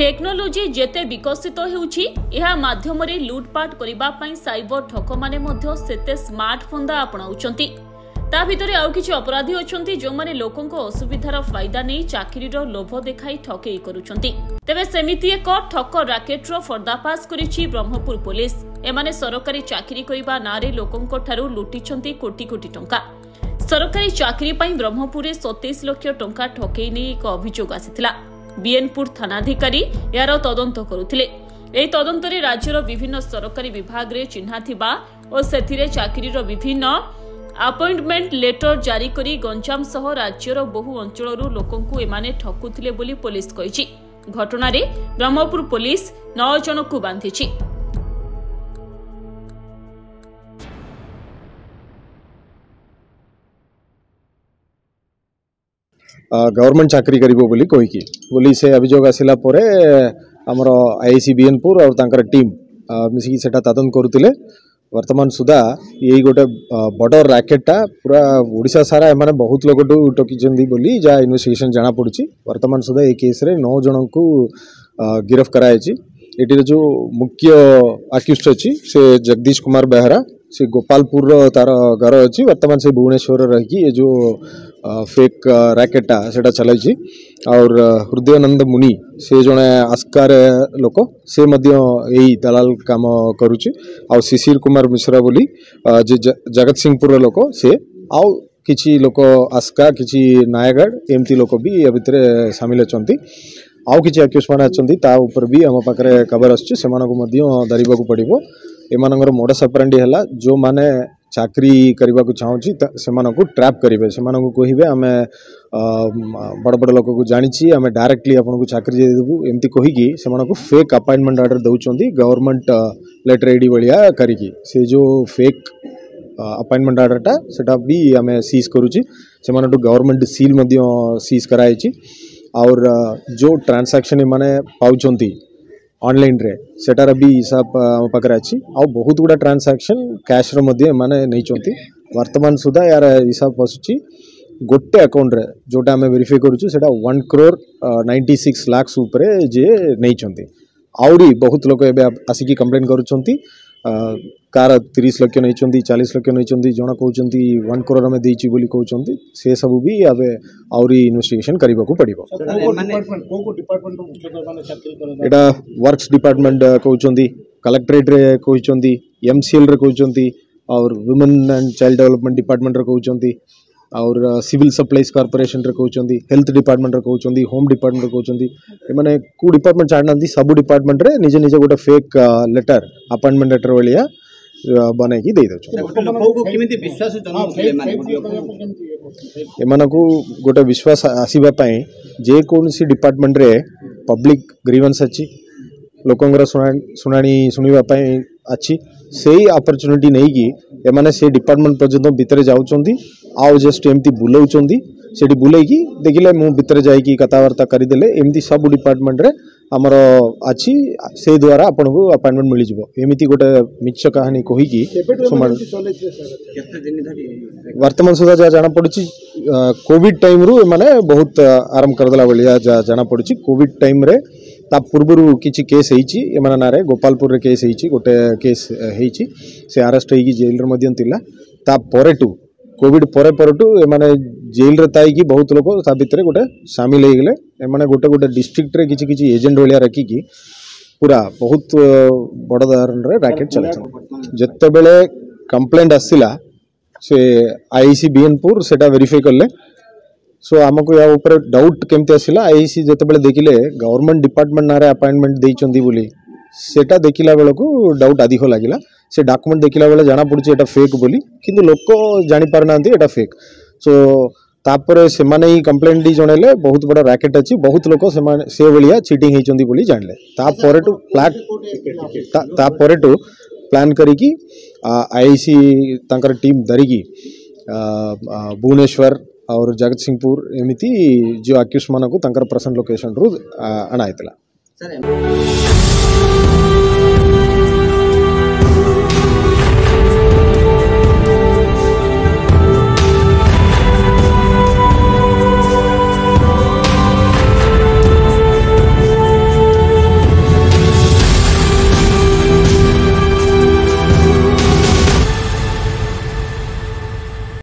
Technology जेते विकसित हेउछि एहा माध्यम रे लूटपाट करिबा पई साइबर ठक माने मध्य सेते स्मार्टफोन दा अपनाउचंती। ता भितरे आउ किछि अपराधी अछंती जो माने लोकंको असुविधार फायदा नै चाकरीर लोभ देखाई ठकेई करूचंती। तेबे सेमिति एक ठक राकेट रो पर्दाफाश करिछि ब्रह्मपुर पुलिस। एमाने सरकारी चाकरी करिबा नारे लोकंको ठारू लुटिछंती कोटी कोटी टंका। सरकारी चाकरी पई ब्रह्मपुर रे 27 लाख टंका ठकेई नै एक अभियोग आसिथिला। बीएनपुर थानाधिकारी यार तदंत करुथिले। एही तदंतरे राज्यर विभिन्न सरकारी विभाग रे चिन्हा थिबा और सेथिरे चाकरीर विभिन्न अपॉइंटमेंट लेटर जारी करी गंजाम सह राज्यर बहु अंचलरू लोकंकु एमाने ठकुथिले बोली पुलिस कहिछि। घटना रे ब्रह्मपुर पुलिस 9 जनकु बांधिछि। गवर्नमेंट चाकरी करिबो बोली कहिकी बोली से अभियोग आसिला परे हमर आईसी बीएनपुर और तांकर टीम मिसी सेटा तदंत करुतिले। वर्तमान सुधा यही गोटे बड़ रैकेटा पूरा ओडिशा सारा माने बहुत लोग टोकीचंदी बोली जा इन्वेस्टिगेशन जाना पड़ुची। वर्तमान सुधा ए केस रे 9 जन को गिरफ करायछि। एटी जो मुख्य अक्यूज्ड अछि से जगदीश कुमार बेहरा से गोपालपुर तार घर अच्छी। वर्तमान से भुवनेश्वर रही ये जो फेक रैकेटा सेटा चलाई और हृदयानंद मुनि से जड़े आस्कार लोक से यही दलाल काम करुच्ची। आ शिशिर कुमार मिश्रा बोली जे जगत सिंहपुर लोक से आउ किछि लोक आस्का किछि नायगढ़ एमती लोक भी या भितर सामिल अछंती। आउ किछि अक्यूज माने अछंती ता ऊपर भी हम पाखरे खबर आछी सेमानकु मध्य धरिबाकू पड़िबो। एमानंगर मोडस ऑपरेंडी हला जो माने चाकरी करबा को चाहूची सेमानकु ट्रैप करिवे। सेमानकु कहिबे हमें बड़ बड़ लोक को जानिछि हमें डायरेक्टली आपनको चाकरी दे देबु एमती कहिकी सेमानकु फेक अपॉइंटमेंट ऑर्डर दउचंदी गवर्नमेंट लेटर आईडी बलिया करिकी। से जो फेक अपॉइंटमेंट ऑर्डरटा सेटा भी हमें सीज करूची। सेमानटु गवर्नमेंट सील मध्य सीज कराइछि और जो ट्रांजैक्शन माने पाउचंती ऑनलाइन रे सेटार भी हिसाब पाखरे अच्छी। आ बहुत गुड़ा ट्रांजैक्शन कैश रो मध्य माने नहीं चंती। वर्तमान सुधा यार हिसाब पसुची गोटे अकाउंट रे जोटा हमें वेरीफाई करूछु सेटा 1 करोड़ 96 लाख ऊपर जे नहीं चंती। आउरी बहुत लोग एबे आसिकी कंप्लेन करूचंती कार 30 लाख नहीं चंती 40 लाख नहीं चंती जणा कहउचंती 1 करोड़ में देइची बोली कहउचंती। से सब भी आबे आउरी इन्वेस्टिगेशन करबा को पड़िबो। एटा वर्क्स डिपार्टमेंट कहउचंती कलेक्टरेट रे कहउचंती एमसीएल रे कहउचंती और women and child development department रे कहउचंती और सिविल सप्लाईज कॉर्पोरेशन रे कहउचंती हेल्थ डिपार्टमेंट रे कहउचंती होम डिपार्टमेंट रे कहउचंती। माने को डिपार्टमेंट चाहनांती सब डिपार्टमेंट रे निजे निजे गोटे फेक लेटर अपॉइंटमेंट लेटर वालिया बने की दे एमानकु गोटे विश्वास आसीबा पई जे कोनसी डिपार्टमेंट रे पब्लिक ग्रीवेंस अछि लोकंगर सुनानी सुनिबा पई अछि सेही अपॉर्चुनिटी नहीं कि एमाने से डिपार्टमेंट पर्यंत भितर जाउचंदी आउ जस्ट एमती बुलाउचंदी सेठी बुलेकी देखिले मु भितर जाई की कथावार्ता करिदेले एमती सब डिपार्टमेंट रे हमर अछि से द्वारा आपनको अपॉइंटमेंट मिली जिवो एमिति गोटे मिछ कहानी कहि की वर्तमान सुधा जा जाना पड़छि। कोविड टाइम रु माने बहुत आराम करदेला बलिया जाना पड़छि। कोविड टाइम रे ता पूर्वरु किछि केस हेछि एमाना नारे गोपालपुर रे केस हेछि गोटे केस हेछि से अरेस्ट हेगी जेल रे मध्यन तिला। ता परे टू कोविड परे परे टू एमाने जेल रे ताई की बहुत लोग ता भितरे गोटे शामिल हे गेले। एमाने गोटे गोटे डिस्ट्रिक्ट रे किछि किछि एजेंट वलिया रखी की पूरा बहुत बड़ धरण रे रैकेट चलै छै। जत्ते बेले कंप्लेंट आसिला से आईसी बीएनपुर सेटा वेरीफाई करले। सो आमको या ऊपर डाउट केमती आसिला आईसी जत्ते बेले देखिले गवर्नमेंट डिपार्टमेंट नारे अपॉइंटमेंट देइचंदी बोली सेटा देखिला बेले को डाउट अधिक लागिला। से डॉक्यूमेंट देखिला बेले जाना पड़छि एटा फेक बोली किंतु लोक जानि पार नांती एटा फेक। सो तापर से माने ही कंप्लेंट दी जणेले बहुत बड़ा रैकेट अछि बहुत लोक से माने से बलिया चीटिंग हेचंदी बोली जानले। तापर टू प्लान करी की आईसी तांकर टीम धरिकी भुवनेश्वर और जगत सिंहपुर एमिति जो अक्यूज मानकु तांकर पर्सनल लोकेशन रु अणाइतला।